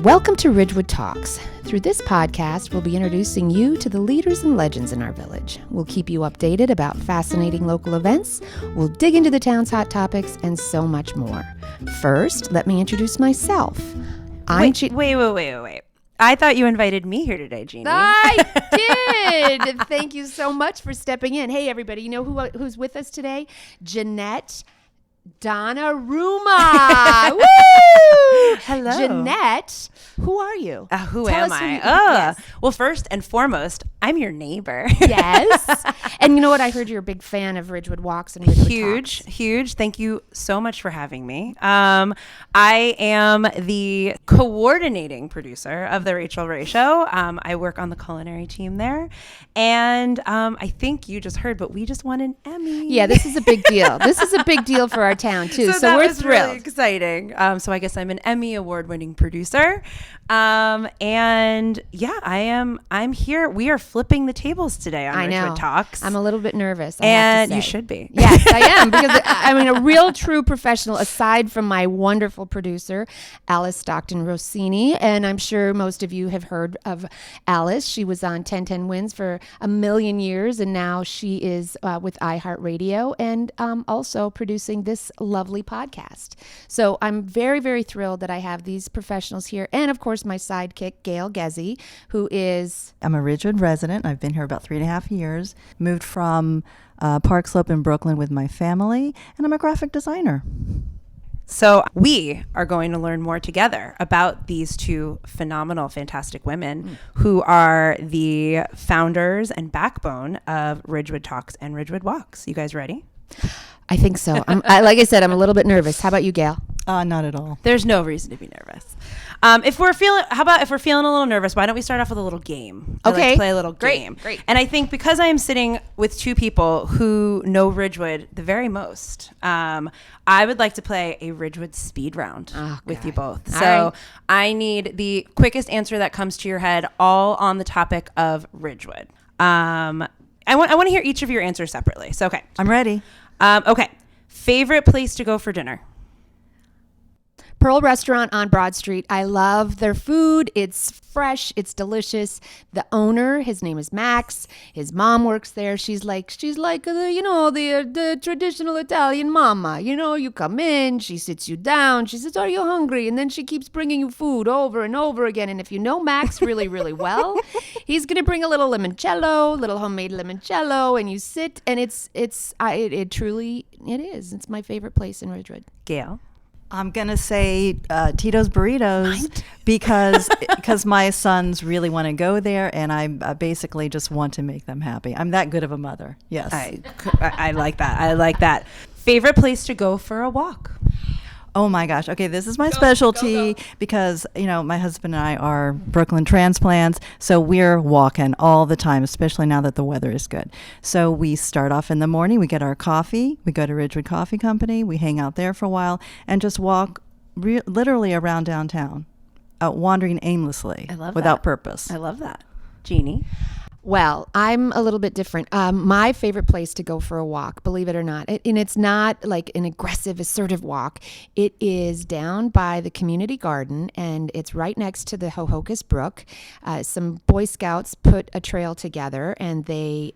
Welcome to Ridgewood Talks. Through this podcast, we'll be introducing you to the leaders and legends in our village. We'll keep you updated about fascinating local events. We'll dig into the town's hot topics and so much more. First, let me introduce myself. Wait. I thought you invited me here today, Jeanne. I did. Thank you so much for stepping in. Hey, everybody. You know who's with us today? Jeanette Donnarumma. Woo! Hello. Jeanette, who are you? Who Tell am us I? Yes. Well, first and foremost, I'm your neighbor. Yes. And you know what? I heard you're a big fan of Ridgewood Walks and Ridgewood Talks. Huge. Thank you so much for having me. I am the coordinating producer of the Rachael Ray Show. I work on the culinary team there. And I think you just heard, but we just won an Emmy. Yeah, this is a big deal. This is a big deal for our town, too. So we're thrilled. Really exciting. So I guess I'm an Emmy award-winning producer. And yeah, I'm here. We are flipping the tables today on Ridgewood Talks. I'm a little bit nervous. And you should be. Yes, I am. Because I mean, a real true professional, aside from my wonderful producer, Alice Stockton Rossini. And I'm sure most of you have heard of Alice. She was on 1010 Wins for a million years. And now she is with iHeartRadio and also producing this lovely podcast. So I'm very, very thrilled that I have these professionals here. And of course, my sidekick, Gail Ghezzi, who is... I'm a Ridgewood resident. I've been here about 3.5 years. Moved from Park Slope in Brooklyn with my family, and I'm a graphic designer. So we are going to learn more together about these two phenomenal, fantastic women who are the founders and backbone of Ridgewood Talks and Ridgewood Walks. You guys ready? I think so. Like I said, I'm a little bit nervous. How about you, Gail? Not at all. There's no reason to be nervous. If we're feeling a little nervous, why don't we start off with a little game? Okay. I like to play a little game. Great. And I think because I am sitting with two people who know Ridgewood the very most, I would like to play a Ridgewood speed round with you both. All So right. I need the quickest answer that comes to your head, all on the topic of Ridgewood. I want to hear each of your answers separately. So, okay. I'm ready. Okay. Favorite place to go for dinner? Pearl Restaurant on Broad Street. I love their food. It's fresh. It's delicious. The owner, his name is Max. His mom works there. She's like the traditional Italian mama. You know, you come in, she sits you down. She says, "Are you hungry?" And then she keeps bringing you food over and over again. And if you know Max really, really well, he's gonna bring a little limoncello, little homemade limoncello, and you sit, and it truly is. It's my favorite place in Ridgewood. Gail? I'm going to say Tito's Burritos because my sons really want to go there, and I basically just want to make them happy. I'm that good of a mother. Yes. I like that. I like that. Favorite place to go for a walk? Oh my gosh. Okay, this is my specialty because, my husband and I are Brooklyn transplants, so we're walking all the time, especially now that the weather is good. So we start off in the morning, we get our coffee, we go to Ridgewood Coffee Company, we hang out there for a while, and just walk literally around downtown, wandering aimlessly without purpose. I love that. Jeanne? Well, I'm a little bit different. My favorite place to go for a walk, believe it or not, and it's not like an aggressive, assertive walk. It is down by the community garden, and it's right next to the Hohokus Brook. Some Boy Scouts put a trail together, and they,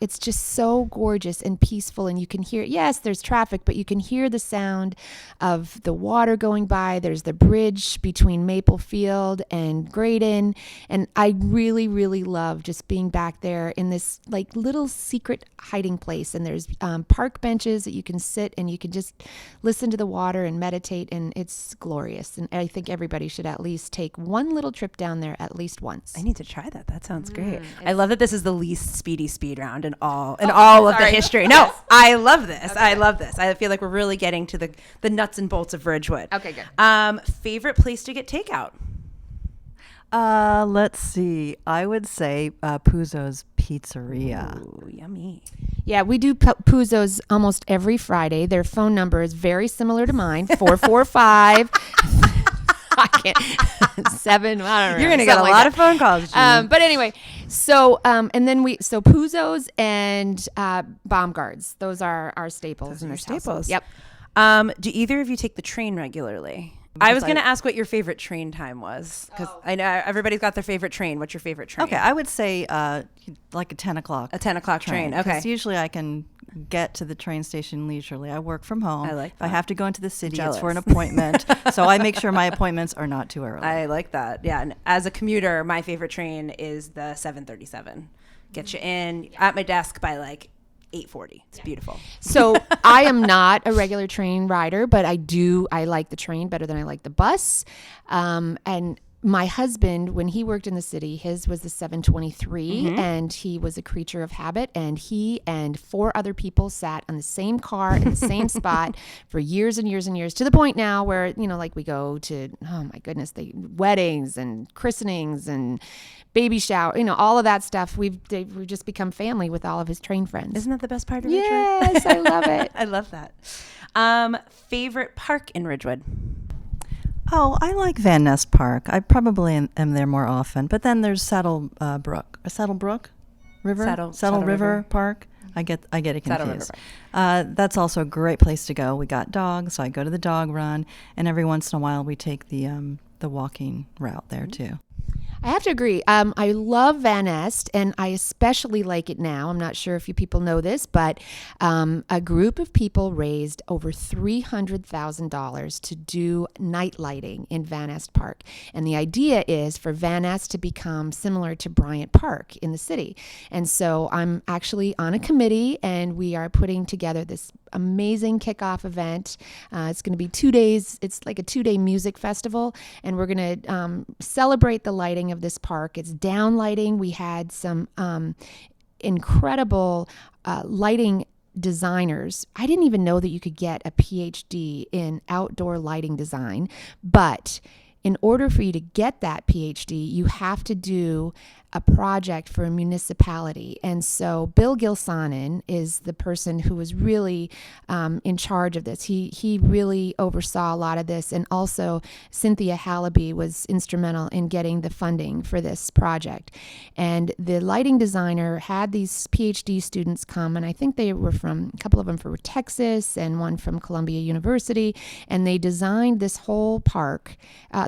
it's just so gorgeous and peaceful, and you can hear, yes, there's traffic, but you can hear the sound of the water going by. There's the bridge between Maplefield and Graydon, and I really, really love just being back there in this like little secret hiding place, and there's park benches that you can sit and you can just listen to the water and meditate, and it's glorious. And I think everybody should at least take one little trip down there at least once. I need to try that. That sounds great. I love that this is the least speedy speed round in all of the history. No, yes. I love this. Okay. I love this. I feel like we're really getting to the nuts and bolts of Ridgewood. Okay, good. Favorite place to get takeout? Let's see. I would say Puzo's Pizzeria. Ooh, yummy. Yeah, we do Puzo's almost every Friday. Their phone number is very similar to mine, 445. I can't. 7. I don't know. You're gonna get a lot of phone calls. But anyway, so and then Puzo's and Baumgart's. Those are our staples. Those are your staples. staples. Yep. Do either of you take the train regularly? I was going to ask what your favorite train time was, because I know everybody's got their favorite train. What's your favorite train? Okay, I would say like a 10 o'clock. A 10 o'clock train. Okay. Because usually I can get to the train station leisurely. I work from home. I like If I that. have to go into the city, Jealous. it's for an appointment. So I make sure my appointments are not too early. I like that. Yeah. And as a commuter, my favorite train is the 737. Get you in at my desk by like 8:40. It's beautiful. So I am not a regular train rider, but I like the train better than I like the bus. And my husband, when he worked in the city, his was the 723, and he was a creature of habit, and he and 4 other people sat on the same car in the same spot for years and years and years, to the point now where, like we go to, oh my goodness, the weddings and christenings and baby shower, all of that stuff. We've just become family with all of his train friends. Isn't that the best part of Ridgewood? Yes, I love it. I love that. Favorite park in Ridgewood? Oh, I like Van Ness Park. I probably am there more often. But then there's Saddle Brook River? Saddle River Park. I get it Saddle confused. River. That's also a great place to go. We got dogs, so I go to the dog run, and every once in a while we take the walking route there too. I have to agree. I love Van Ness, and I especially like it now. I'm not sure if you people know this, but a group of people raised over $300,000 to do night lighting in Van Ness Park. And the idea is for Van Ness to become similar to Bryant Park in the city. And so I'm actually on a committee, and we are putting together this amazing kickoff event. It's going to be 2 days. It's like a 2-day music festival, and we're going to celebrate the lighting of this park. It's down lighting. We had some incredible lighting designers. I didn't even know that you could get a PhD in outdoor lighting design, but in order for you to get that PhD, you have to do a project for a municipality. And so Bill Gilsonen is the person who was really in charge of this. He really oversaw a lot of this. And also Cynthia Hallaby was instrumental in getting the funding for this project. And the lighting designer had these PhD students come, and I think they were from, a couple of them from Texas and one from Columbia University. And they designed this whole park,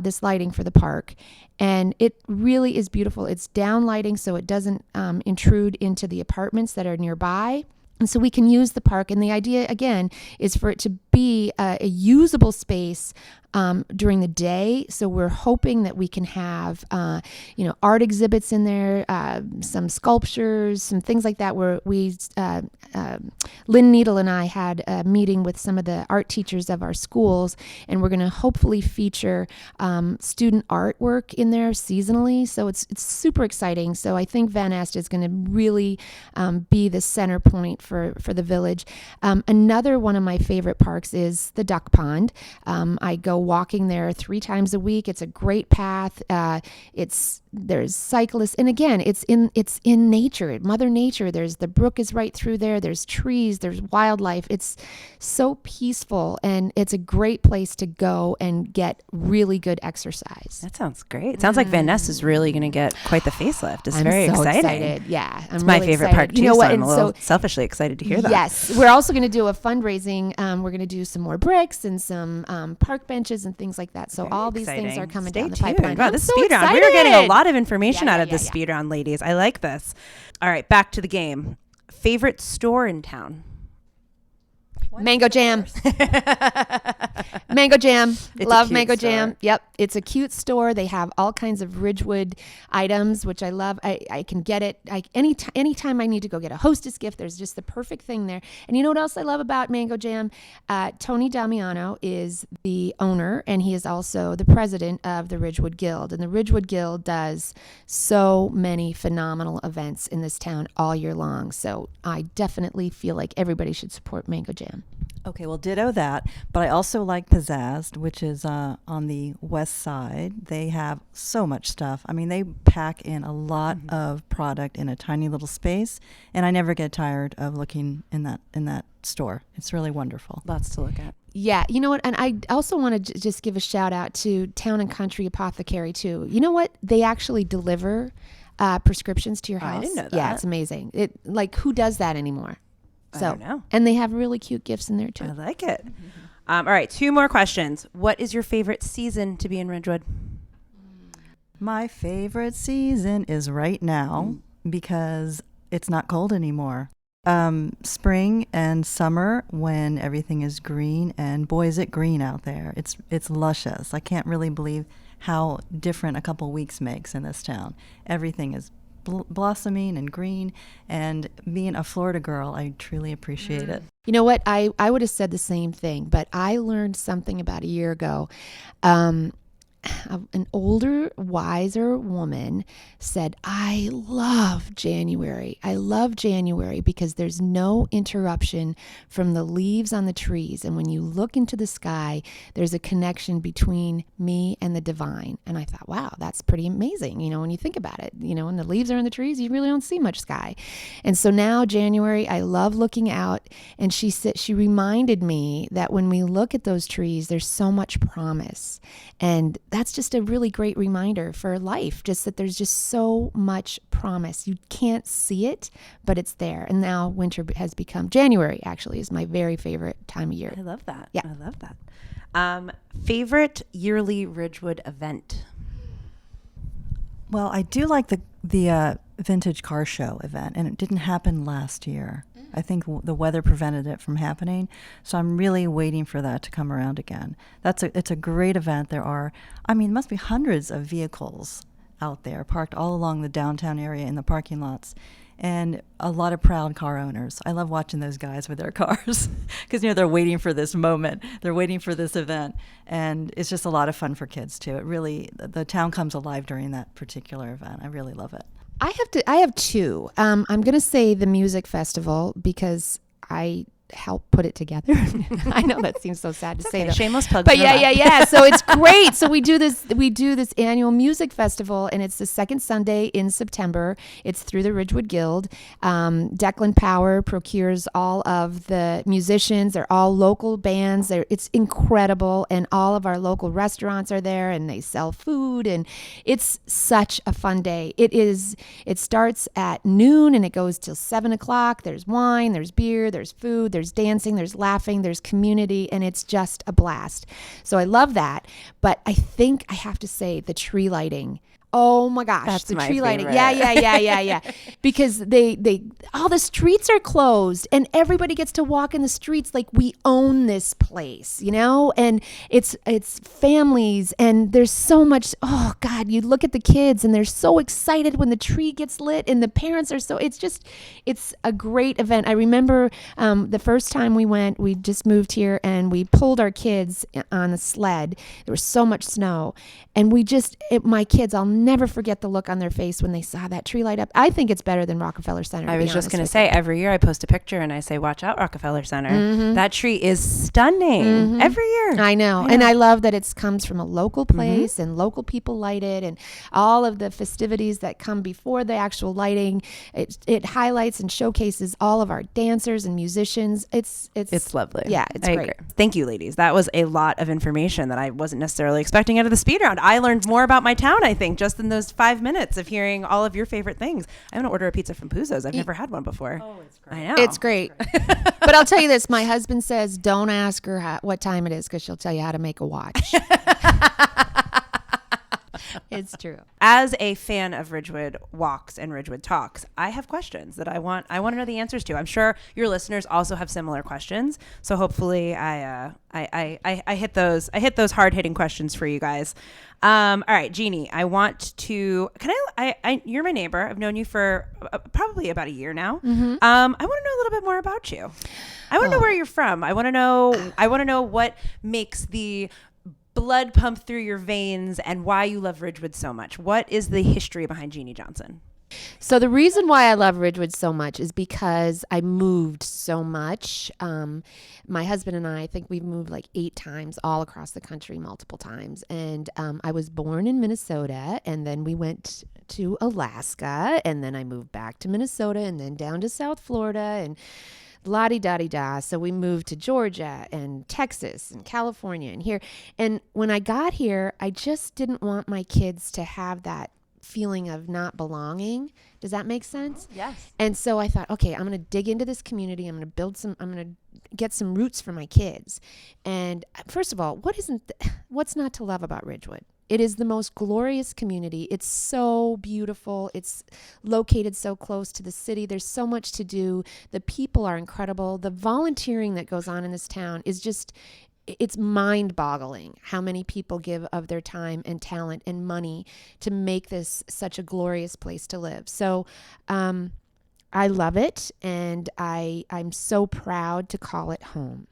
this lighting for the park. And it really is beautiful. It's down lighting so it doesn't intrude into the apartments that are nearby. And so we can use the park. And the idea, again, is for it to be a usable space during the day. So we're hoping that we can have, art exhibits in there, some sculptures, some things like that, where Lynn Needle and I had a meeting with some of the art teachers of our schools, and we're going to hopefully feature student artwork in there seasonally. So it's super exciting. So I think Van Ness is going to really be the center point for the village. Another one of my favorite parks is the Duck Pond. I go walking there 3 times a week. It's a great path. There's cyclists, and again, it's in nature, Mother Nature. The brook is right through there. There's trees. There's wildlife. It's so peaceful, and it's a great place to go and get really good exercise. That sounds great. It sounds like Van Ness is really going to get quite the facelift. It's I'm very so exciting. excited. Yeah, It's my favorite excited. park too. You know what? So I'm And a little selfishly excited to hear that. Yes, we're also going to do a fundraising. We're going to do some more bricks and some park benches and things like that. So Very all these things exciting. are coming Stay down the tuned. pipeline. Wow, I'm this so speed round. excited. We're getting a lot of information Yeah, out yeah, of this yeah, speed round, ladies. I like this. All right, back to the game. Favorite store in town? Mango Jam. Mango Jam. It's a Love cute Mango store. Jam. Yep. It's a cute store. They have all kinds of Ridgewood items, which I love. I can get it anytime I need to go get a hostess gift. There's just the perfect thing there. And you know what else I love about Mango Jam? Tony Damiano is the owner, and he is also the president of the Ridgewood Guild. And the Ridgewood Guild does so many phenomenal events in this town all year long. So I definitely feel like everybody should support Mango Jam. Okay, well, ditto that. But I also like Pizzazzed, which is on the west side. They have so much stuff. I mean, they pack in a lot of product in a tiny little space, and I never get tired of looking in that store. It's really wonderful. Lots to look at. Yeah, you know what? And I also want to just give a shout out to Town and Country Apothecary too. You know what? They actually deliver prescriptions to your house. I didn't know that. Yeah, it's amazing. Who does that anymore? I don't know. And they have really cute gifts in there too. I like it. All right, 2 more questions. What is your favorite season to be in Ridgewood? My favorite season is right now because it's not cold anymore. Spring and summer when everything is green, and boy is it green out there. It's luscious. I can't really believe how different a couple weeks makes in this town. Everything is blossoming and green, and being a Florida girl, I truly appreciate it. You know what? I would have said the same thing, but I learned something about a year ago. An older, wiser woman said, I love January. I love January because there's no interruption from the leaves on the trees. And when you look into the sky, there's a connection between me and the divine. And I thought, wow, that's pretty amazing. When you think about it, when the leaves are in the trees, you really don't see much sky. And so now January, I love looking out. And she reminded me that when we look at those trees, there's so much promise. And that's just a really great reminder for life, just that there's just so much promise. You can't see it, but it's there. And now winter has become, January actually is my very favorite time of year. I love that. Yeah. I love that. Favorite yearly Ridgewood event? Well, I do like the vintage car show event, and it didn't happen last year. I think the weather prevented it from happening, so I'm really waiting for that to come around again. It's a great event. There must be hundreds of vehicles out there parked all along the downtown area in the parking lots, and a lot of proud car owners. I love watching those guys with their cars because they're waiting for this moment. They're waiting for this event, and it's just a lot of fun for kids too. The town comes alive during that particular event. I really love it. I have 2. I'm going to say the music festival because I helped put it together. I know that seems so sad to say that. Shameless plug. But yeah. So it's great. So we do this annual music festival, and it's the second Sunday in September. It's through the Ridgewood Guild. Declan Power procures all of the musicians. They're all local bands. It's incredible, and all of our local restaurants are there, and they sell food, and it's such a fun day. It starts at noon and it goes till 7:00. There's wine, there's beer, there's food, there's dancing, there's laughing, there's community, and it's just a blast. So I love that. But I think I have to say the tree lighting. Oh my gosh, that's the my tree lighting. favorite. Yeah. Because they all the streets are closed and everybody gets to walk in the streets like we own this place, and it's families, and there's so much. Oh God, you look at the kids and they're so excited when the tree gets lit, and the parents are it's a great event. I remember the first time we went, we just moved here and we pulled our kids on a sled. There was so much snow, and my kids, I'll never forget the look on their face when they saw that tree light up. I think it's better than Rockefeller Center. I was just going to say, every year I post a picture and I say, watch out, Rockefeller Center. Mm-hmm. That tree is stunning every year. I know. And I love that it comes from a local place and local people light it, and all of the festivities that come before the actual lighting. It highlights and showcases all of our dancers and musicians. It's lovely. Yeah, it's I great. Agree. Thank you, ladies. That was a lot of information that I wasn't necessarily expecting out of the speed round. I learned more about my town, I think, just in those 5 minutes of hearing all of your favorite things. I'm going to order a pizza from Puzo's. I've never had one before. Oh, it's great. I know. It's great. But I'll tell you this. My husband says, don't ask her what time it is because she'll tell you how to make a watch. It's true. As a fan of Ridgewood Walks and Ridgewood Talks, I have questions that I want to know the answers to. I'm sure your listeners also have similar questions. So hopefully I hit those hard-hitting questions for you guys. All right, Jeannie, I want to, you're my neighbor. I've known you for probably about a year now. Mm-hmm. I want to know a little bit more about you. I want to know where you're from. I want to know what makes the blood pump through your veins and why you love Ridgewood so much. What is the history behind Jeannie Johnson? So the reason why I love Ridgewood so much is because I moved so much. My husband and I think we've moved like 8 times all across the country, multiple times. And I was born in Minnesota, and then we went to Alaska, and then I moved back to Minnesota, and then down to South Florida, and la-di-da-di-da. So we moved to Georgia and Texas and California and here. And when I got here, I just didn't want my kids to have that feeling of not belonging. Does that make sense? Yes. And so I thought, okay, I'm going to dig into this community. I'm going to get some roots for my kids. And first of all, what's not to love about Ridgewood? It is the most glorious community. It's so beautiful. It's located so close to the city. There's so much to do. The people are incredible. The volunteering that goes on in this town is just, it's mind-boggling how many people give of their time and talent and money to make this such a glorious place to live. So I love it, and I'm so proud to call it home.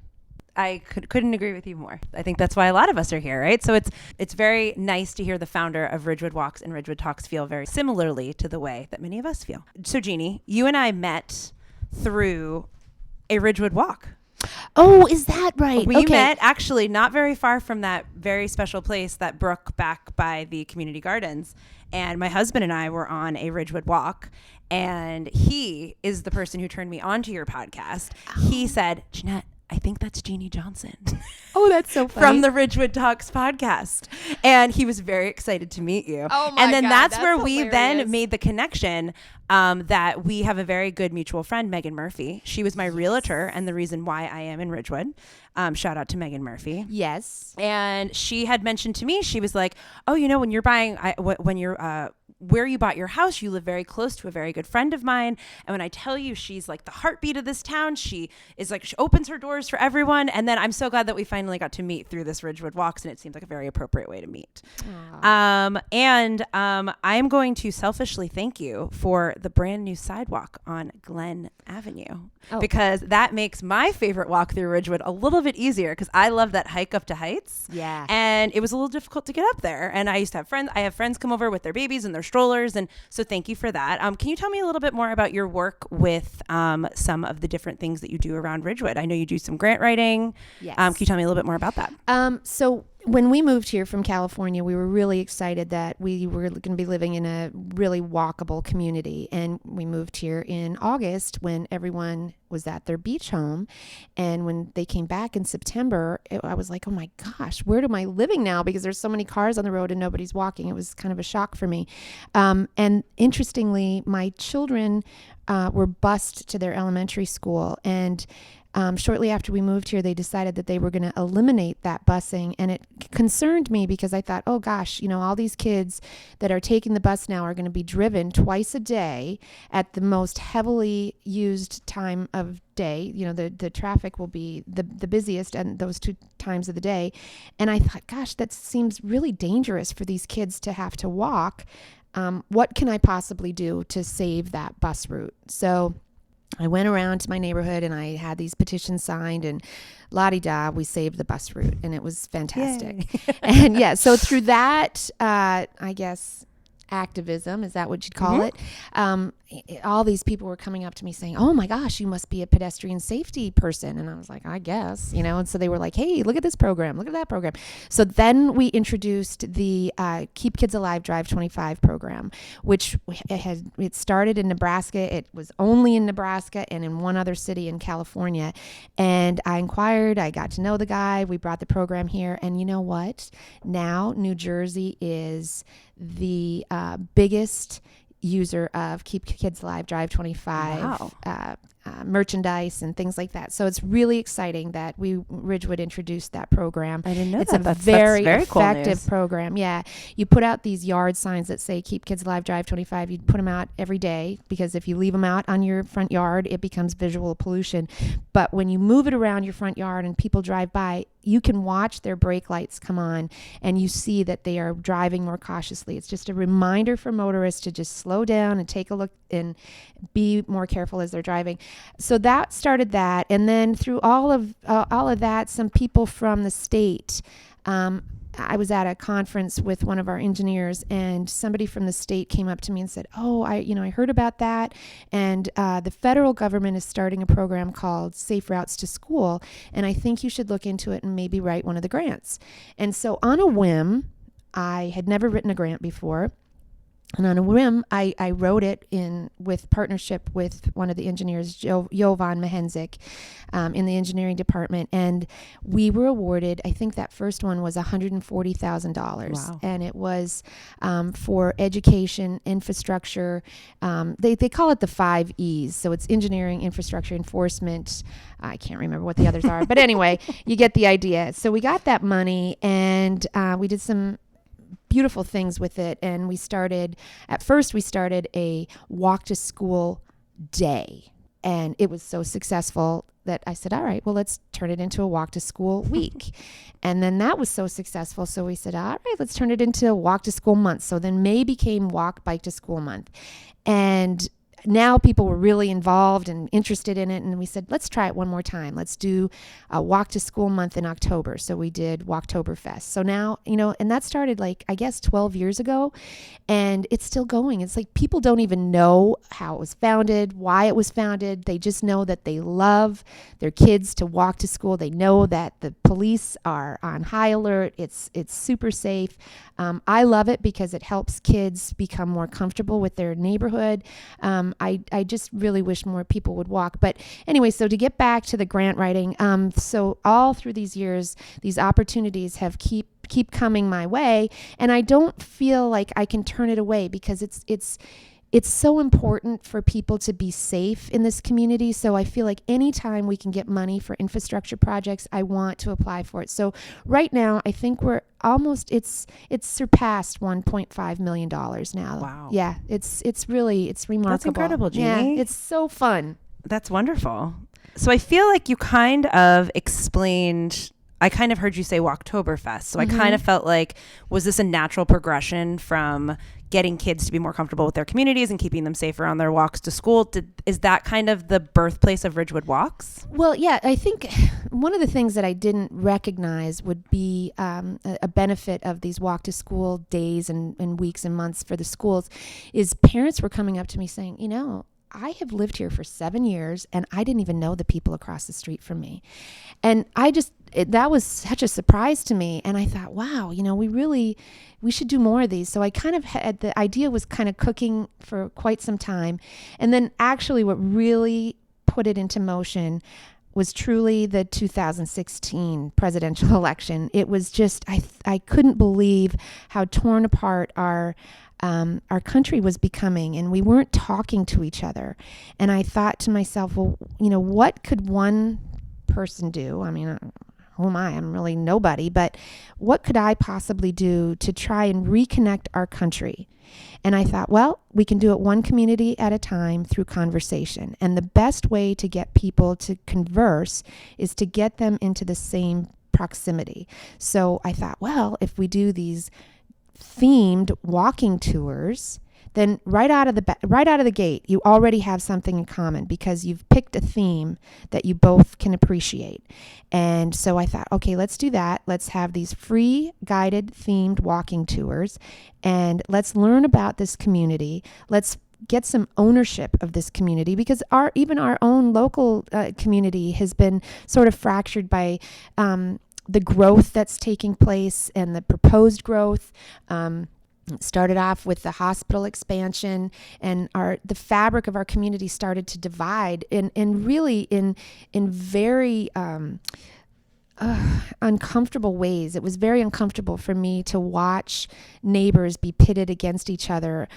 I couldn't agree with you more. I think that's why a lot of us are here, right? So it's very nice to hear the founder of Ridgewood Walks and Ridgewood Talks feel very similarly to the way that many of us feel. So Jeannie, you and I met through a Ridgewood Walk. Oh, is that right? We met actually not very far from that very special place, that brook back by the community gardens. And my husband and I were on a Ridgewood Walk, and he is the person who turned me on to your podcast. He said, Jeanette, I think that's Jeannie Johnson. Oh, that's so funny. From the Ridgewood Talks podcast. And he was very excited to meet you. Oh my And then God, that's where we hilarious. then made the connection that we have a very good mutual friend, Megan Murphy. She was my realtor and the reason why I am in Ridgewood. Shout out to Megan Murphy. Yes. And she had mentioned to me, she was like, oh, you know, when you're buying, where you bought your house, you live very close to a very good friend of mine. And when I tell you she's like the heartbeat of this town, she is like, she opens her doors for everyone. And then I'm so glad that we finally got to meet through this Ridgewood Walks, and it seems like a very appropriate way to meet. I'm going to selfishly thank you for the brand new sidewalk on Glen Avenue, because that makes my favorite walk through Ridgewood a little bit easier, because I love that hike up to Heights. Yeah. And it was a little difficult to get up there. And I used to have friends. I have friends come over with their babies and their strollers. And so thank you for that. Can you tell me a little bit more about your work with some of the different things that you do around Ridgewood? I know you do some grant writing. Yes. Can you tell me a little bit more about that? So when we moved here from California, we were really excited that we were going to be living in a really walkable community. And we moved here in August when everyone was at their beach home. And when they came back in September, I was like, oh my gosh, where am I living now? Because there's so many cars on the road and nobody's walking. It was kind of a shock for me. And interestingly, my children were bused to their elementary school. And shortly after we moved here, they decided that they were going to eliminate that busing. And it concerned me because I thought, oh gosh, you know, all these kids that are taking the bus now are going to be driven twice a day at the most heavily used time of day. You know, the traffic will be the busiest and those 2 times of the day. And I thought, gosh, that seems really dangerous for these kids to have to walk. What can I possibly do to save that bus route? So I went around to my neighborhood and I had these petitions signed, and la-di-da, we saved the bus route, and it was fantastic. And yeah, so through that, I guess, activism, is that what you'd call it? All these people were coming up to me saying, oh my gosh, you must be a pedestrian safety person. And I was like, I guess, you know, and so they were like, hey, look at this program, look at that program. So then we introduced the Keep Kids Alive Drive 25 program, which it started in Nebraska. It was only in Nebraska and in one other city in California. And I inquired, I got to know the guy, we brought the program here, and you know what? Now New Jersey is the biggest user of Keep Kids Alive Drive 25 merchandise and things like that. So it's really exciting that Ridgewood introduced that program. I didn't know it's that. It's a that's very cool effective news. program. Yeah. You put out these yard signs that say Keep Kids Alive Drive 25. You put them out every day, because if you leave them out on your front yard, it becomes visual pollution. But when you move it around your front yard and people drive by, you can watch their brake lights come on and you see that they are driving more cautiously. It's just a reminder for motorists to just slow down and take a look and be more careful as they're driving. So that started that. And then through all of that, some people from the state, I was at a conference with one of our engineers, and somebody from the state came up to me and said, oh, I heard about that. And the federal government is starting a program called Safe Routes to School. And I think you should look into it and maybe write one of the grants. And so on a whim, I had never written a grant before. And on a whim, I wrote it in with partnership with one of the engineers, Jovan Mahenzik, in the engineering department. And we were awarded, I think that first one was $140,000. Wow. And it was for education, infrastructure. They call it the 5 E's. So it's engineering, infrastructure, enforcement. I can't remember what the others are. But anyway, you get the idea. So we got that money, and we did some beautiful things with it. And we started a walk to school day. And it was so successful that I said, all right, well, let's turn it into a walk to school week. And then that was so successful. So we said, all right, let's turn it into a walk to school month. So then May became walk bike to school month. And now people were really involved and interested in it. And we said, let's try it one more time. Let's do a walk to school month in October. So we did Walktoberfest. So now, and that started 12 years ago, and it's still going. It's like people don't even know how it was founded, why it was founded. They just know that they love their kids to walk to school. They know that the police are on high alert. It's super safe. I love it because it helps kids become more comfortable with their neighborhood. I just really wish more people would walk. But anyway, so to get back to the grant writing, so all through these years, these opportunities have keep coming my way, and I don't feel like I can turn it away because it's so important for people to be safe in this community. So I feel like anytime we can get money for infrastructure projects, I want to apply for it. So right now, I think we're almost, it's surpassed $1.5 million now. Wow. Yeah, it's remarkable. That's incredible, Jeannie. Yeah, it's so fun. That's wonderful. So I feel like you kind of explained, I kind of heard you say Walktoberfest. So I kind of felt like, was this a natural progression from getting kids to be more comfortable with their communities and keeping them safer on their walks to school? Is that kind of the birthplace of Ridgewood Walks? Well, yeah, I think one of the things that I didn't recognize would be a benefit of these walk to school days and weeks and months for the schools is parents were coming up to me saying, I have lived here for 7 years and I didn't even know the people across the street from me. And that was such a surprise to me. And I thought, wow, we should do more of these. So I kind of had, the idea was kind of cooking for quite some time. And then actually what really put it into motion was truly the 2016 presidential election. It was just, I couldn't believe how torn apart our country was becoming, and we weren't talking to each other. And I thought to myself, well, what could one person do? I mean, who am I? I'm really nobody, but what could I possibly do to try and reconnect our country? And I thought, well, we can do it one community at a time through conversation. And the best way to get people to converse is to get them into the same proximity. So I thought, well, if we do these themed walking tours, then right out of the gate, you already have something in common because you've picked a theme that you both can appreciate. And so I thought, okay, let's do that. Let's have these free guided themed walking tours, and let's learn about this community. Let's get some ownership of this community because even our own local community has been sort of fractured by the growth that's taking place and the proposed growth. It started off with the hospital expansion, and the fabric of our community started to divide in really in very uncomfortable ways. It was very uncomfortable for me to watch neighbors be pitted against each other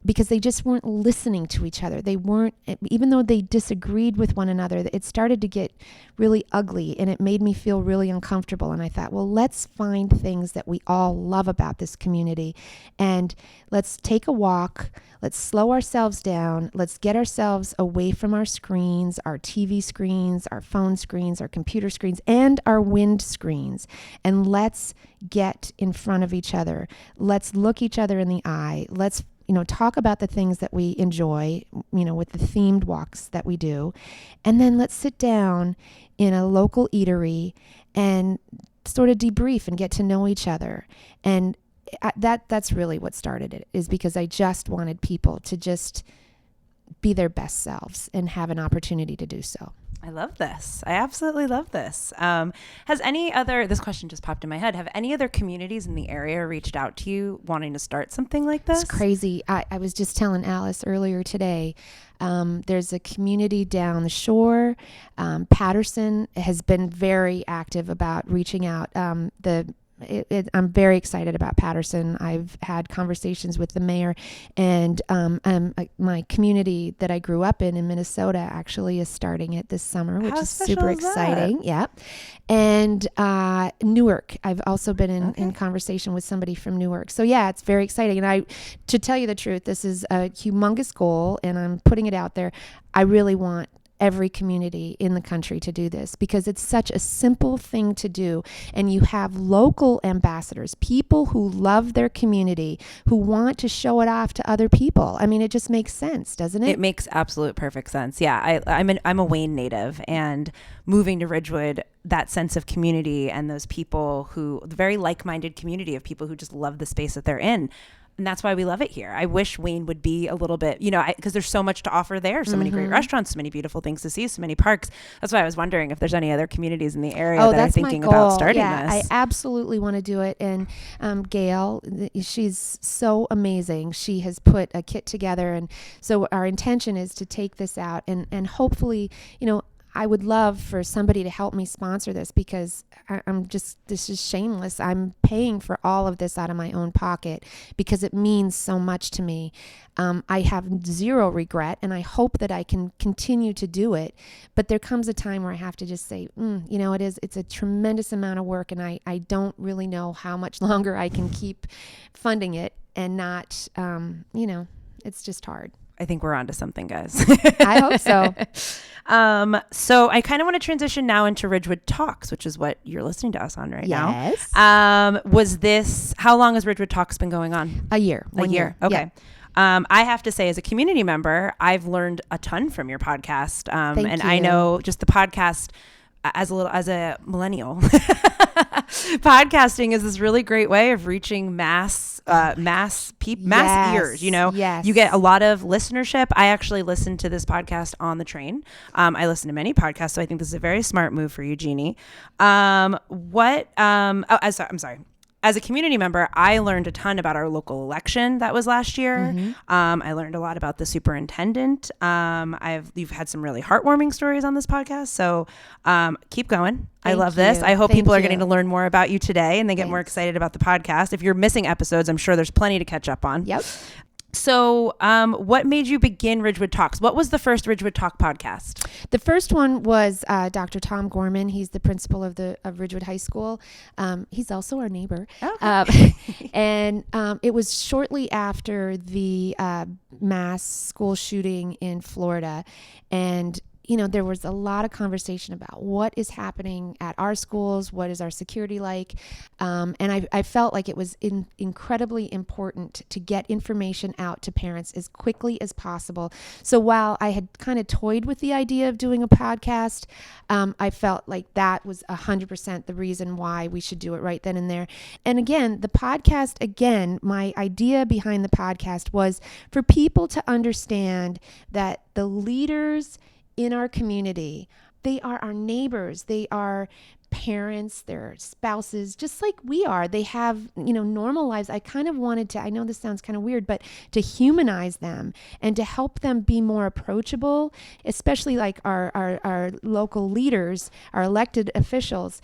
because they just weren't listening to each other. They weren't, even though they disagreed with one another, it started to get really ugly, and it made me feel really uncomfortable. And I thought, well, let's find things that we all love about this community, and let's take a walk. Let's slow ourselves down. Let's get ourselves away from our screens, our TV screens, our phone screens, our computer screens, and our wind screens. And let's get in front of each other. Let's look each other in the eye. Let's talk about the things that we enjoy, with the themed walks that we do. And then let's sit down in a local eatery and sort of debrief and get to know each other. And that's really what started it, is because I just wanted people to just be their best selves and have an opportunity to do so. I love this. I absolutely love this. This question just popped in my head. Have any other communities in the area reached out to you wanting to start something like this? It's crazy. I was just telling Alice earlier today, there's a community down the shore. Patterson has been very active about reaching out. I'm very excited about Patterson. I've had conversations with the mayor, and my community that I grew up in Minnesota actually is starting it this summer, which How is special super is that? exciting. Yeah. And Newark, I've also been in conversation with somebody from Newark. So yeah, it's very exciting. And to tell you the truth, this is a humongous goal, and I'm putting it out there. I really want every community in the country to do this because it's such a simple thing to do. And you have local ambassadors, people who love their community, who want to show it off to other people. I mean, it just makes sense, doesn't it? It makes absolute perfect sense. Yeah, I'm a Wayne native, and moving to Ridgewood, that sense of community and those people the very like-minded community of people who just love the space that they're in. And that's why we love it here. I wish Wayne would be a little bit, because there's so much to offer there. So many great restaurants, so many beautiful things to see, so many parks. That's why I was wondering if there's any other communities in the area that are thinking about starting this. I absolutely want to do it. And Gail, she's so amazing. She has put a kit together. And so our intention is to take this out and hopefully, I would love for somebody to help me sponsor this because this is shameless. I'm paying for all of this out of my own pocket because it means so much to me. I have zero regret, and I hope that I can continue to do it. But there comes a time where I have to just say, it's a tremendous amount of work, and I don't really know how much longer I can keep funding it and not, it's just hard. I think we're onto something, guys. I hope so. So I kind of want to transition now into Ridgewood Talks, which is what you're listening to us on right now. Yes. How long has Ridgewood Talks been going on? A year. 1 year. Okay. Yeah. I have to say, as a community member, I've learned a ton from your podcast. Thank you. I know just the podcast as a millennial, podcasting is this really great way of reaching mass ears. Yes. You get a lot of listenership. I actually listen to this podcast on the train. I listen to many podcasts, so I think this is a very smart move for you, Jeannie. I'm sorry. As a community member, I learned a ton about our local election that was last year. Mm-hmm. I learned a lot about the superintendent. You've had some really heartwarming stories on this podcast, so keep going. I love this. I hope people are getting to learn more about you today, and they get more excited about the podcast. If you're missing episodes, I'm sure there's plenty to catch up on. Yep. So what made you begin Ridgewood Talks? What was the first Ridgewood Talk podcast? The first one was Dr. Tom Gorman. He's the principal of Ridgewood High School. He's also our neighbor. Okay. And it was shortly after the mass school shooting in Florida. And there was a lot of conversation about what is happening at our schools, what is our security like, and I felt like it was incredibly important to get information out to parents as quickly as possible. So while I had kind of toyed with the idea of doing a podcast, I felt like that was 100% the reason why we should do it right then and there. And again, my idea behind the podcast was for people to understand that the leaders in our community, they are our neighbors, they are parents, their spouses, just like we are. They have, normal lives. I kind of wanted to, I know this sounds kind of weird, but to humanize them and to help them be more approachable, especially like our local leaders, our elected officials.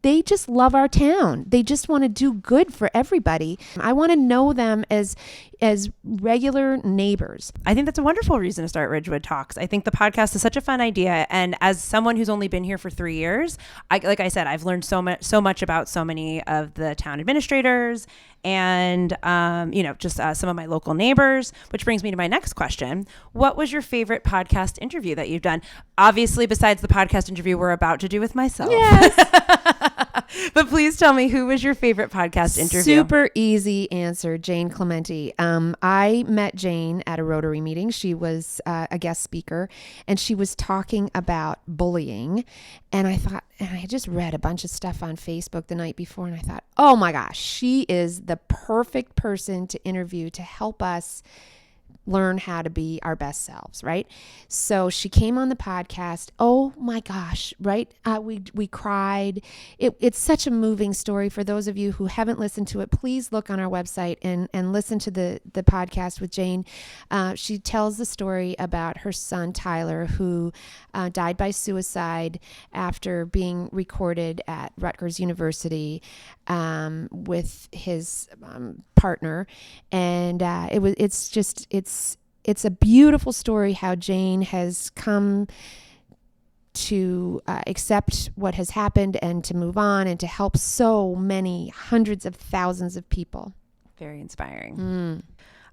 They just love our town. They just want to do good for everybody. I want to know them as regular neighbors. I think that's a wonderful reason to start Ridgewood Talks. I think the podcast is such a fun idea. And as someone who's only been here for 3 years, like I said, I've learned so much about so many of the town administrators and, just some of my local neighbors, which brings me to my next question. What was your favorite podcast interview that you've done? Obviously, besides the podcast interview we're about to do with myself. Yes. But please tell me, who was your favorite podcast interview? Super easy answer, Jane Clementi. I met Jane at a Rotary meeting. She was a guest speaker, and she was talking about bullying. And I had just read a bunch of stuff on Facebook the night before, and I thought, oh my gosh, she is the perfect person to interview to help us learn how to be our best selves, right? So she came on the podcast. Oh my gosh, right? We cried. It's such a moving story. For those of you who haven't listened to it, please look on our website and listen to the podcast with Jane. She tells the story about her son, Tyler, who died by suicide after being recorded at Rutgers University with his partner. And it's a beautiful story how Jane has come to accept what has happened and to move on and to help so many hundreds of thousands of people. Very inspiring.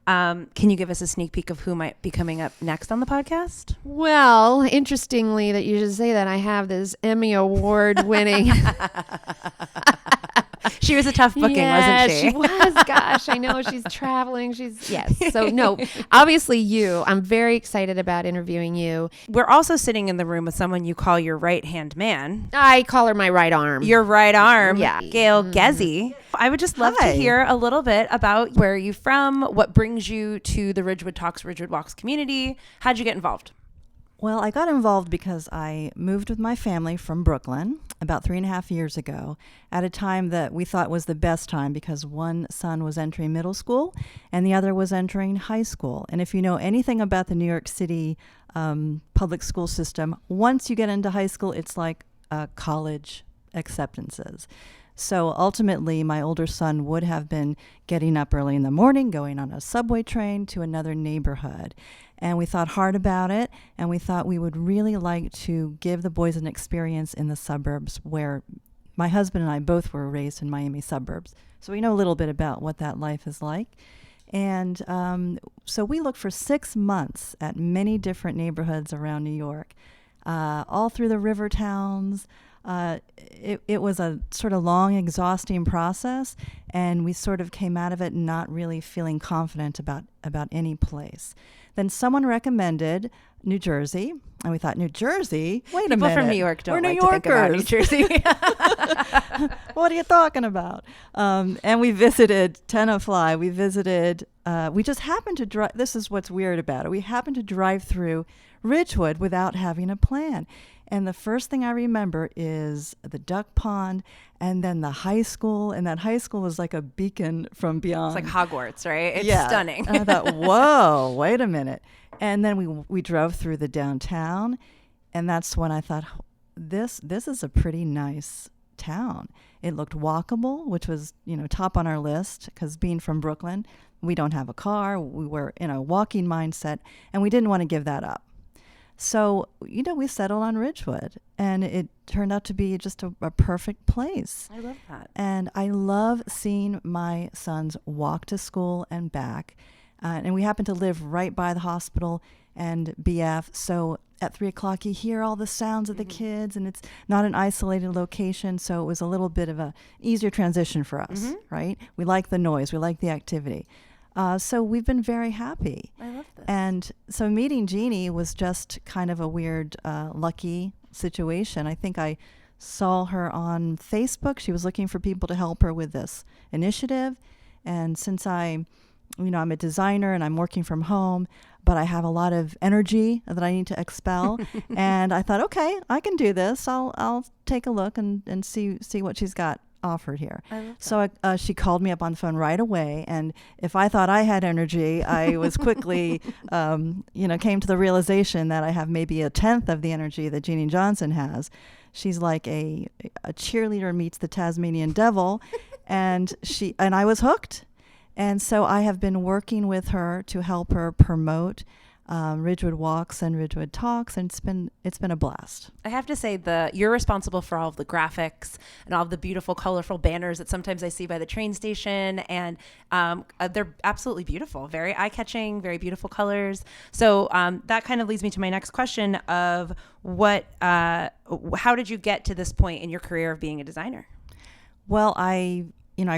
Can you give us a sneak peek of who might be coming up next on the podcast? Well, interestingly that you should say that, I have this Emmy Award winning. She was a tough booking, wasn't she? She was. Gosh, I know she's traveling. Yes. So no, obviously I'm very excited about interviewing you. We're also sitting in the room with someone you call your right-hand man. I call her my right arm. Your right arm, Yeah. Gail Ghezzi. I would just love to hear a little bit about where are you from, what brings you to the Ridgewood Talks, Ridgewood Walks community. How'd you get involved? Well, I got involved because I moved with my family from Brooklyn about 3.5 years ago at a time that we thought was the best time because one son was entering middle school and the other was entering high school. And if you know anything about the New York City public school system, once you get into high school, it's like college acceptances. So ultimately, my older son would have been getting up early in the morning, going on a subway train to another neighborhood. And we thought hard about it, and we thought we would really like to give the boys an experience in the suburbs where my husband and I both were raised in Miami suburbs. So we know a little bit about what that life is like. And so we looked for 6 months at many different neighborhoods around New York, all through the river towns. It was a sort of long, exhausting process, and we sort of came out of it not really feeling confident about any place. Then someone recommended New Jersey, and we thought, New Jersey? Wait a minute. People from New York don't We're like New to think about New Yorkers. Jersey. What are you talking about? And we visited Tenafly. We visited, we just happened to drive, this is what's weird about it. We happened to drive through Ridgewood without having a plan. And the first thing I remember is the duck pond and then the high school. And that high school was like a beacon from beyond. It's like Hogwarts, right? It's Yeah. stunning. And I thought, whoa, wait a minute. And then we drove through the downtown. And that's when I thought, this is a pretty nice town. It looked walkable, which was, top on our list because being from Brooklyn, we don't have a car. We were in a walking mindset and we didn't want to give that up. So, we settled on Ridgewood, and it turned out to be just a perfect place. I love that. And I love seeing my sons walk to school and back. And we happen to live right by the hospital and BF. So at 3 o'clock, you hear all the sounds of the kids, and it's not an isolated location. So it was a little bit of a easier transition for us, right? We like the noise. We like the activity. So we've been very happy. I love this. And so meeting Jeanne was just kind of a weird, lucky situation. I think I saw her on Facebook. She was looking for people to help her with this initiative. And since I'm a designer and I'm working from home, but I have a lot of energy that I need to expel. And I thought, okay, I can do this. I'll take a look and see what she's got offered here. So she called me up on the phone right away, and if I thought I had energy, I was quickly came to the realization that I have maybe a tenth of the energy that Jeanne Johnson has. She's like a cheerleader meets the Tasmanian devil, and I was hooked. And so I have been working with her to help her promote Ridgewood Walks and Ridgewood Talks, and it's been a blast. I have to say you're responsible for all of the graphics and all of the beautiful, colorful banners that sometimes I see by the train station, and they're absolutely beautiful, very eye-catching, very beautiful colors. So that kind of leads me to my next question of how did you get to this point in your career of being a designer? Well, I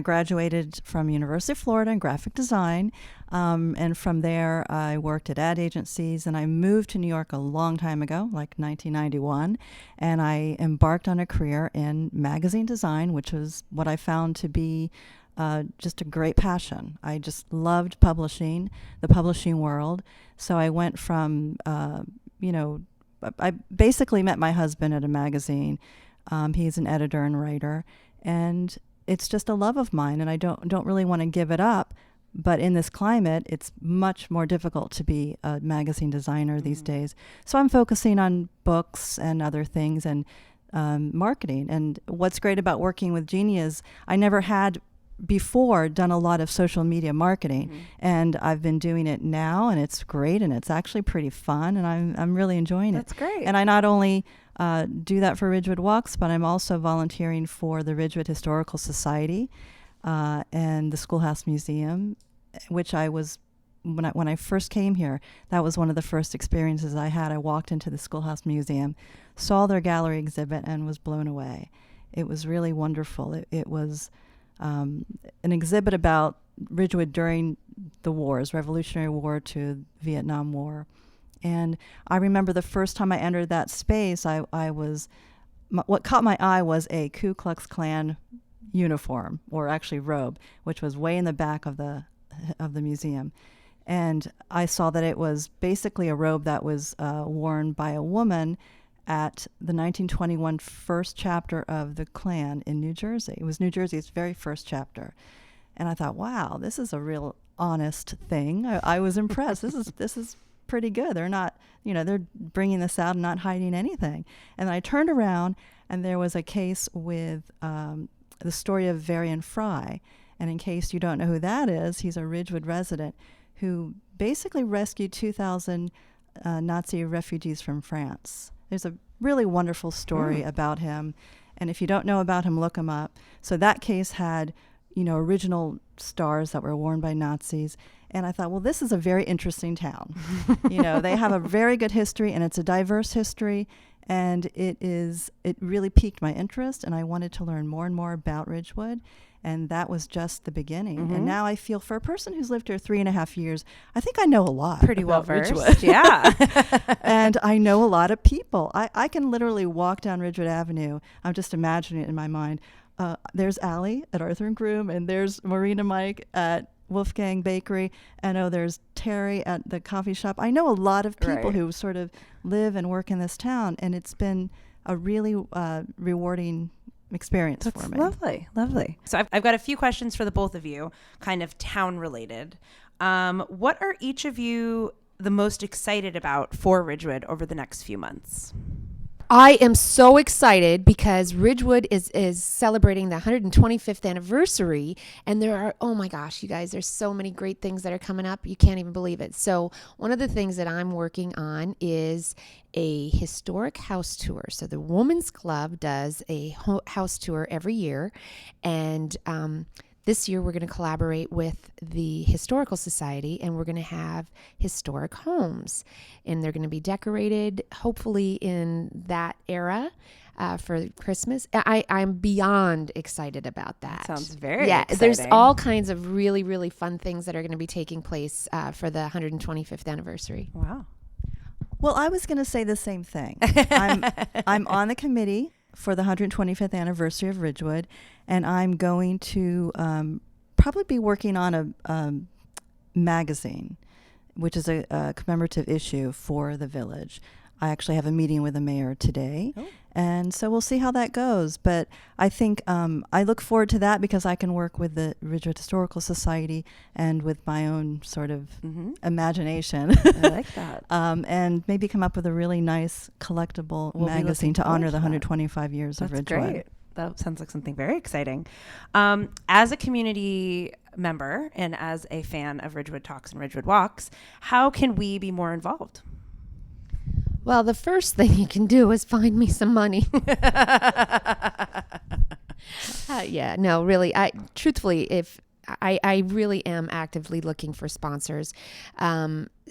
graduated from University of Florida in graphic design, and from there I worked at ad agencies, and I moved to New York a long time ago, like 1991, and I embarked on a career in magazine design, which was what I found to be just a great passion. I just loved publishing, the publishing world. So I went from, I basically met my husband at a magazine. He's an editor and writer, and it's just a love of mine, and I don't really want to give it up. But in this climate, it's much more difficult to be a magazine designer these days. So I'm focusing on books and other things and marketing. And what's great about working with Jeanne is I never had before done a lot of social media marketing, and I've been doing it now, and it's great, and it's actually pretty fun, and I'm really enjoying it. That's great. And I not only do that for Ridgewood Walks, but I'm also volunteering for the Ridgewood Historical Society and the Schoolhouse Museum, which I was when I first came here. That was one of the first experiences I had. I walked into the Schoolhouse Museum, saw their gallery exhibit, and was blown away. It was really wonderful. It was an exhibit about Ridgewood during the wars, Revolutionary War to Vietnam War. And I remember the first time I entered that space, what caught my eye was a Ku Klux Klan uniform, or actually robe, which was way in the back of the museum. And I saw that it was basically a robe that was worn by a woman at the 1921 first chapter of the Klan in New Jersey. It was New Jersey's very first chapter. And I thought, wow, this is a real honest thing. I was impressed. This is pretty good. They're not, they're bringing this out and not hiding anything. And then I turned around, and there was a case with the story of Varian Fry. And in case you don't know who that is, he's a Ridgewood resident who basically rescued 2,000 Nazi refugees from France. There's a really wonderful story about him. And if you don't know about him, look him up. So that case had, original stars that were worn by Nazis. And I thought, well, this is a very interesting town. They have a very good history, and it's a diverse history. And it really piqued my interest, and I wanted to learn more and more about Ridgewood. And that was just the beginning. And now I feel, for a person who's lived here 3.5 years, I think I know a lot. Pretty well about versed. Ridgewood. Yeah. And I know a lot of people. I can literally walk down Ridgewood Avenue. I'm just imagining it in my mind. There's Allie at Arthur and Groom, and there's Maureen and Mike at Wolfgang Bakery, and there's Terry at the coffee shop. I know a lot of people who sort of live and work in this town, and it's been a really rewarding experience for me. Lovely. So I've got a few questions for the both of you, kind of town related. What are each of you the most excited about for Ridgewood over the next few months? I am so excited because Ridgewood is celebrating the 125th anniversary, and there are, oh my gosh, you guys, there's so many great things that are coming up. You can't even believe it. So one of the things that I'm working on is a historic house tour. So the Women's Club does a house tour every year, and this year, we're going to collaborate with the Historical Society, and we're going to have historic homes. And they're going to be decorated, hopefully, in that era for Christmas. I'm beyond excited about that. Sounds very exciting. There's all kinds of really, really fun things that are going to be taking place for the 125th anniversary. Wow. Well, I was going to say the same thing. I'm on the committee for the 125th anniversary of Ridgewood, and I'm going to probably be working on a magazine, which is a commemorative issue for the village. I actually have a meeting with the mayor today, and so we'll see how that goes. But I think I look forward to that because I can work with the Ridgewood Historical Society and with my own sort of imagination. I like that. And maybe come up with a really nice collectible magazine to honor the 125 years of Ridgewood. That's great. That sounds like something very exciting. As a community member and as a fan of Ridgewood Talks and Ridgewood Walks, how can we be more involved? Well, the first thing you can do is find me some money. No, really. Truthfully, if I really am actively looking for sponsors.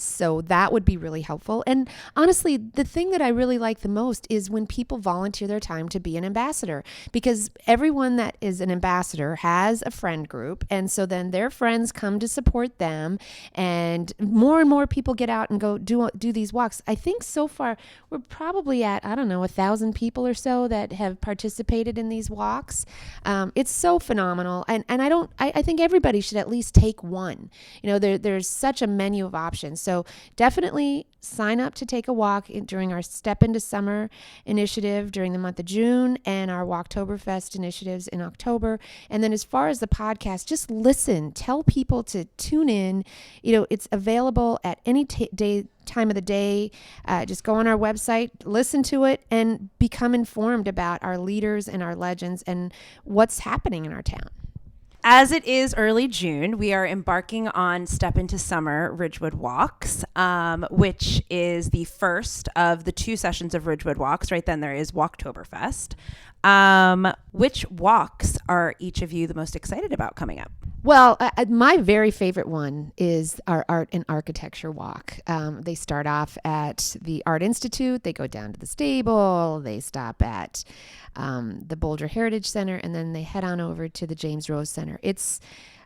So that would be really helpful. And honestly, the thing that I really like the most is when people volunteer their time to be an ambassador, because everyone that is an ambassador has a friend group. And so then their friends come to support them, and more people get out and go do these walks. I think so far we're probably at, 1,000 people or so that have participated in these walks. It's so phenomenal. And I think everybody should at least take one. There's such a menu of options. So definitely sign up to take a walk during our Step Into Summer initiative during the month of June and our Walktoberfest initiatives in October. And then as far as the podcast, just listen, tell people to tune in. It's available at any time of the day. Just go on our website, listen to it, and become informed about our leaders and our legends and what's happening in our town. As it is early June, we are embarking on Step Into Summer Ridgewood Walks, which is the first of the 2 sessions of Ridgewood Walks. Right then there is Walktoberfest. Which walks are each of you the most excited about coming up? Well, my very favorite one is our Art and Architecture Walk. They start off at the Art Institute, they go down to the stable, they stop at the Boulder Heritage Center, and then they head on over to the James Rose Center. It's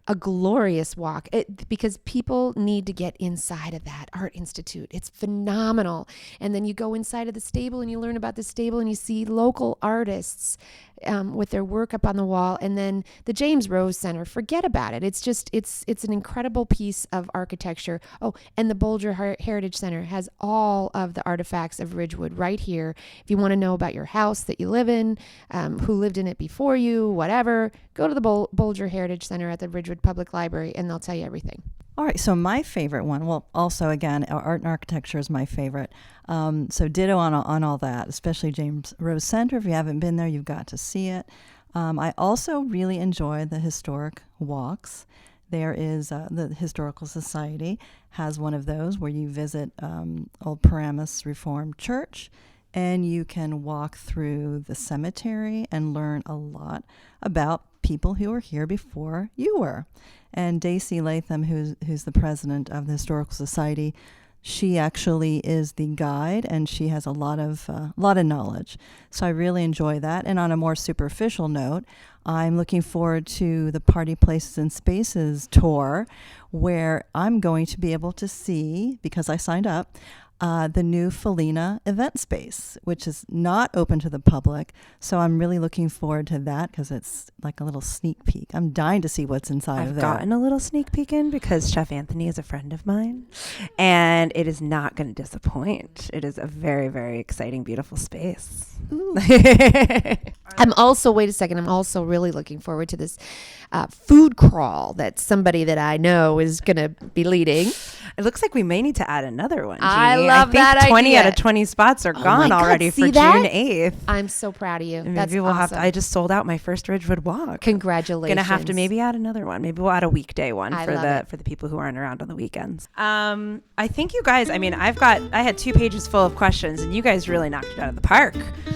a glorious walk because people need to get inside of that Art Institute. It's phenomenal. And then you go inside of the stable and you learn about the stable and you see local artists with their work up on the wall. And then the James Rose Center, forget about it. It's an incredible piece of architecture. Oh, and the Boulder Heritage Center has all of the artifacts of Ridgewood right here. If you want to know about your house that you live in, who lived in it before you, whatever, go to the Boulder Heritage Center at the Ridgewood Public Library and they'll tell you everything. All right, so my favorite one, well, also, again, art and architecture is my favorite. So ditto on all that, especially James Rose Center. If you haven't been there, you've got to see it. I also really enjoy the historic walks. There is the Historical Society has one of those where you visit Old Paramus Reformed Church, and you can walk through the cemetery and learn a lot about people who were here before you were. And Daisy Latham, who's the president of the Historical Society, she actually is the guide, and she has a lot of knowledge. So I really enjoy that. And on a more superficial note, I'm looking forward to the Party Places and Spaces tour, where I'm going to be able to see, because I signed up, the new Felina event space, which is not open to the public. So I'm really looking forward to that because it's like a little sneak peek. I'm dying to see what's inside of there. I've gotten a little sneak peek in because Chef Anthony is a friend of mine, and it is not going to disappoint. It is a very, very exciting, beautiful space. I'm also really looking forward to this food crawl that somebody that I know is going to be leading. It looks like we may need to add another one, Jeanne. I love that idea. 20 out of 20 spots are gone already for June 8th. I'm so proud of you. Maybe That's we'll awesome. have to. I just sold out my first Ridgewood walk. Congratulations. Gonna have to maybe add another one. Maybe we'll add a weekday one I for love the it. for the people who aren't around on the weekends. I think you guys. I mean, I had 2 pages full of questions, and you guys really knocked it out of the park.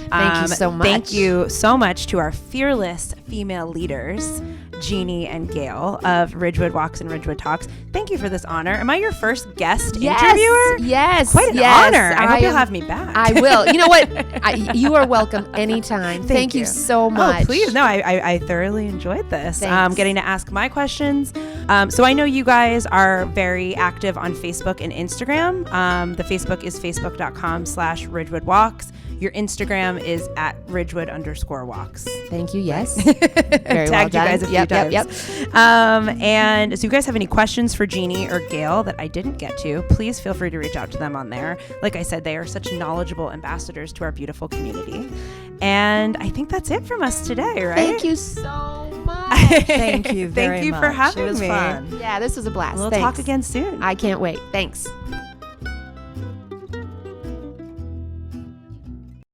Thank you so much. Thank you so much to our fearless female leaders, Jeanne and Gail of Ridgewood Walks and Ridgewood Talks. Thank you for this honor. Am I your first guest interviewer? Yes. Quite an honor. I hope you'll have me back. I will. You know what? You are welcome anytime. Thank you so much. Oh, please. No, I thoroughly enjoyed this. Thanks. Getting to ask my questions. So I know you guys are very active on Facebook and Instagram. The Facebook is facebook.com/Ridgewood Walks. Your Instagram is at Ridgewood_walks. Thank you. Yes. Very well Tagged you done. guys a few times. Yep. And so if you guys have any questions for Jeanne or Gail that I didn't get to, please feel free to reach out to them on there. Like I said, they are such knowledgeable ambassadors to our beautiful community. And I think that's it from us today, right? Thank you so much. Thank you very much. Thank you for having me. It was me. fun. Yeah, this was a blast. We'll Thanks. talk again soon. I can't wait. Thanks.